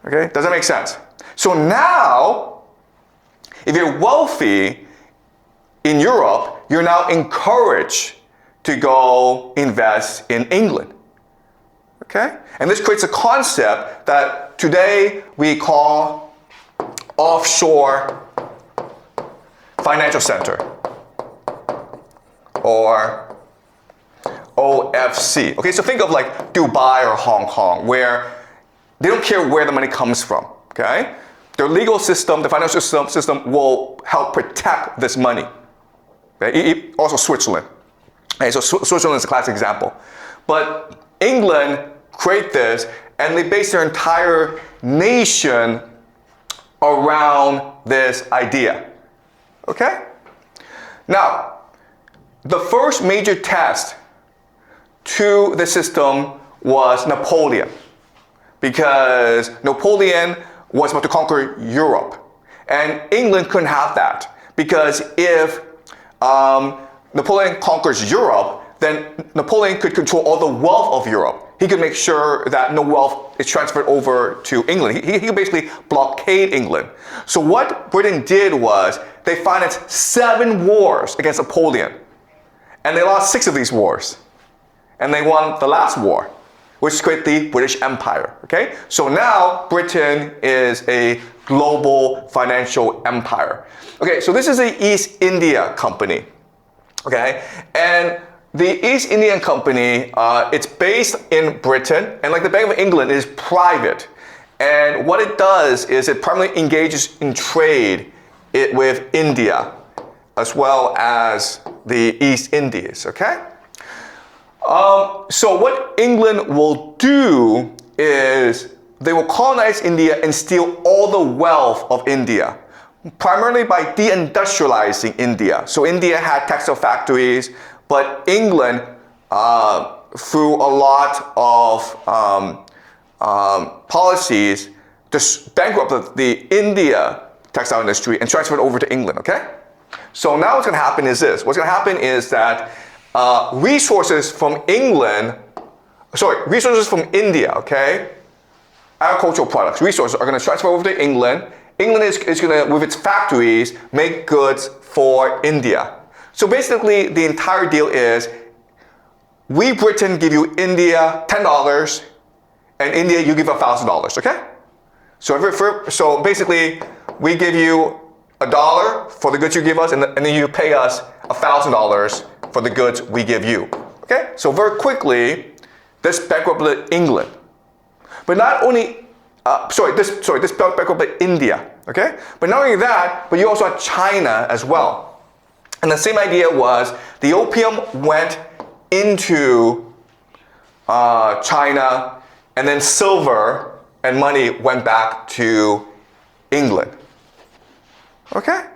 Okay, does that make sense? So now, if you're wealthy in Europe, you're now encouraged to go invest in England. Okay? And this creates a concept that today we call offshore financial center, or OFC. Okay, so think of like Dubai or Hong Kong, where they don't care where the money comes from. Okay? Their legal system, the financial system will help protect this money. Okay? Also Switzerland. Okay, so Switzerland is a classic example. But England create this, and they base their entire nation around this idea. Okay? Now, the first major test to the system was Napoleon, because Napoleon was about to conquer Europe, and England couldn't have that, because if Napoleon conquers Europe, then Napoleon could control all the wealth of Europe. He could make sure that no wealth is transferred over to England. He could basically blockade England. So what Britain did was they financed 7 wars against Napoleon. And they lost 6 of these wars. And they won the last war, which created the British Empire. Okay? So now Britain is a global financial empire. Okay, so this is the East India Company. Okay? And the East Indian Company, it's based in Britain, and like the Bank of England, it is private. And what it does is it primarily engages in trade with India, as well as the East Indies, okay? So what England will do is they will colonize India and steal all the wealth of India, primarily by de-industrializing India. So India had textile factories, but England, through a lot of policies, just bankrupted the India textile industry and transferred it over to England, okay? So now what's gonna happen is this. What's gonna happen is that resources from India, okay? Agricultural products, resources are gonna transfer over to England. England is gonna, with its factories, make goods for India. So basically, the entire deal is, we Britain give you India $10, and India you give $1,000, okay? So basically, we give you $1 for the goods you give us, and then you pay us $1,000 for the goods we give you, okay? So very quickly, this bankrupted England. But not only, this bankrupted India, okay? But not only that, but you also had China as well. And the same idea was the opium went into China, and then silver and money went back to England. Okay?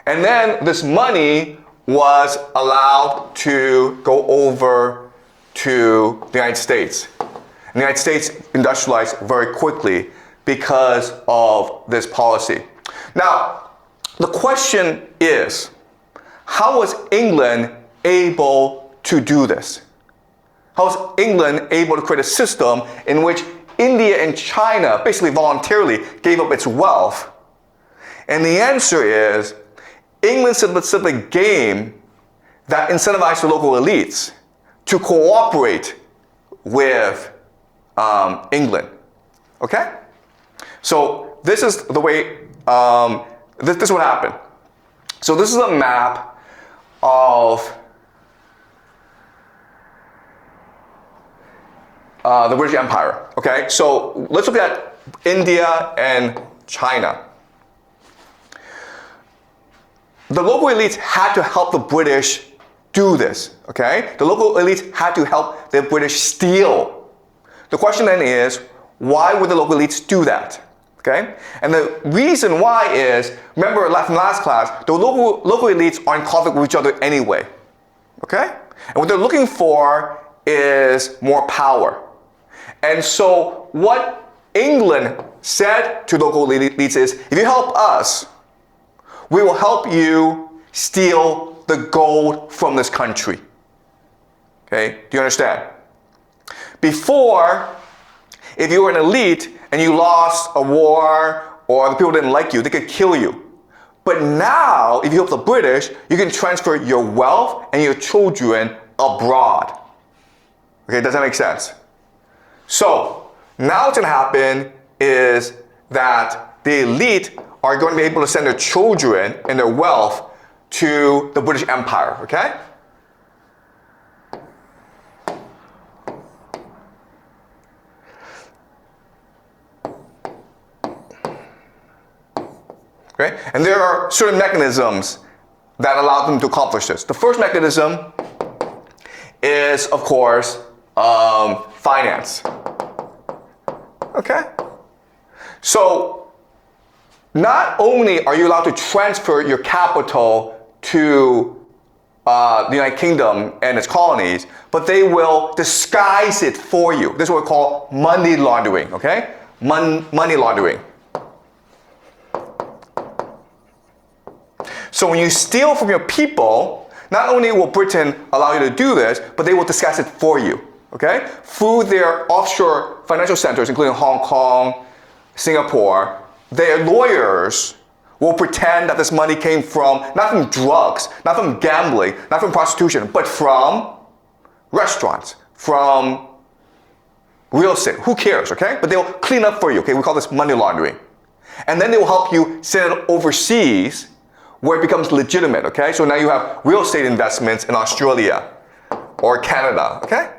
And then this money was allowed to go over to the United States. And the United States industrialized very quickly because of this policy. Now, the question is, how was England able to do this? How was England able to create a system in which India and China basically voluntarily gave up its wealth? And the answer is, England set up a game that incentivized the local elites to cooperate with England. Okay? So this is the way, this is what happened. So this is a map of the British Empire. Okay? So let's look at India and China. The local elites had to help the British do this, okay? The local elites had to help the British steal. The question then is, why would the local elites do that, okay? And the reason why is, remember from last class, the local elites are in conflict with each other anyway, okay? And what they're looking for is more power. And so what England said to local elites is, if you help us, we will help you steal the gold from this country. Okay, do you understand? Before, if you were an elite and you lost a war or the people didn't like you, they could kill you. But now, if you help the British, you can transfer your wealth and your children abroad. Okay, does that make sense? So, now what's going to happen is that the elite are going to be able to send their children and their wealth to the British Empire, okay? Okay? And there are certain mechanisms that allow them to accomplish this. The first mechanism is, of course, finance. Okay? So, not only are you allowed to transfer your capital to the United Kingdom and its colonies, but they will disguise it for you. This is what we call money laundering, okay? Money laundering. So when you steal from your people, not only will Britain allow you to do this, but they will disguise it for you, okay? Through their offshore financial centers, including Hong Kong, Singapore, their lawyers will pretend that this money came from, not from drugs, not from gambling, not from prostitution, but from restaurants, from real estate. Who cares, okay? But they'll clean up for you, okay? We call this money laundering. And then they will help you send it overseas where it becomes legitimate, okay? So now you have real estate investments in Australia or Canada, okay?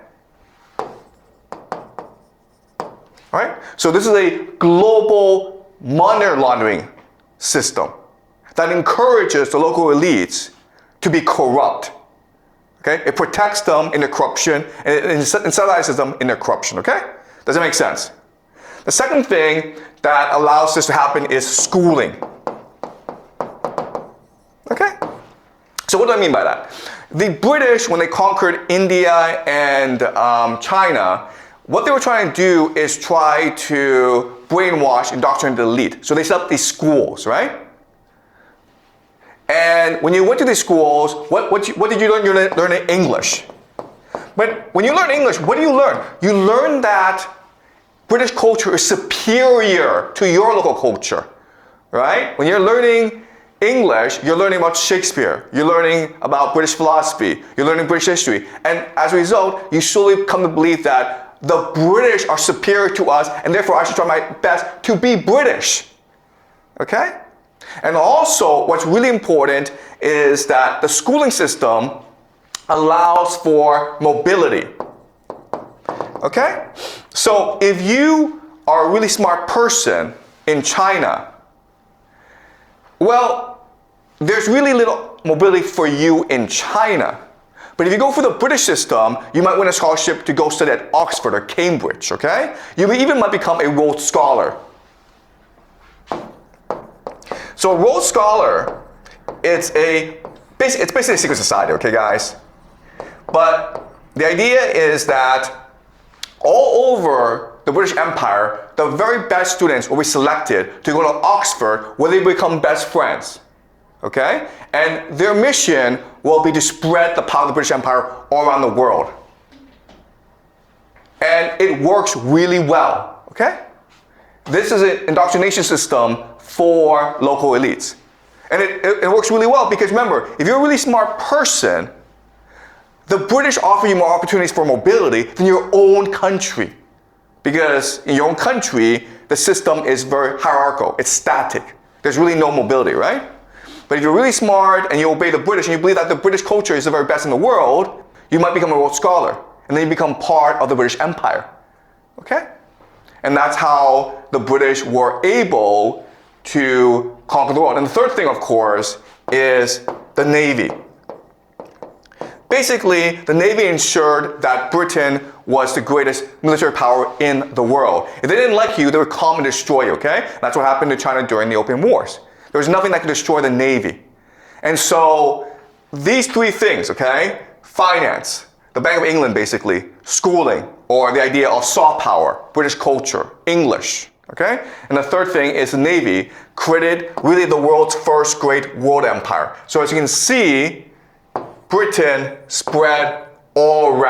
All right? So this is a global money laundering system that encourages the local elites to be corrupt, okay? It protects them in their corruption and it incentivizes them in their corruption, okay? Does that make sense? The second thing that allows this to happen is schooling. Okay? So what do I mean by that? The British, when they conquered India and China, what they were trying to do is try to brainwash, indoctrinate the elite. So they set up these schools, right? And when you went to these schools, what did you learn? You learned English. But when you learn English, what do you learn? You learn that British culture is superior to your local culture, right? When you're learning English, you're learning about Shakespeare, you're learning about British philosophy, you're learning British history, and as a result, you slowly come to believe that the British are superior to us, and therefore I should try my best to be British. Okay? And also, what's really important is that the schooling system allows for mobility. Okay? So if you are a really smart person in China, well, there's really little mobility for you in China. But if you go for the British system, you might win a scholarship to go study at Oxford or Cambridge, okay? You even might become a Rhodes Scholar. So a Rhodes Scholar, it's basically a secret society, okay, guys? But the idea is that all over the British Empire, the very best students will be selected to go to Oxford where they become best friends. Okay? And their mission will be to spread the power of the British Empire all around the world. And it works really well. Okay? This is an indoctrination system for local elites. And it works really well because remember, if you're a really smart person, the British offer you more opportunities for mobility than your own country. Because in your own country, the system is very hierarchical. It's static. There's really no mobility, right? But if you're really smart and you obey the British and you believe that the British culture is the very best in the world, you might become a Rhodes Scholar. And then you become part of the British Empire. Okay? And that's how the British were able to conquer the world. And the third thing, of course, is the Navy. Basically, the Navy ensured that Britain was the greatest military power in the world. If they didn't like you, they would come and destroy you, okay? That's what happened to China during the Opium Wars. There was nothing that could destroy the Navy. And so, these three things, okay? Finance, the Bank of England basically, schooling, or the idea of soft power, British culture, English, okay? And the third thing is the Navy created really the world's first great world empire. So as you can see, Britain spread all around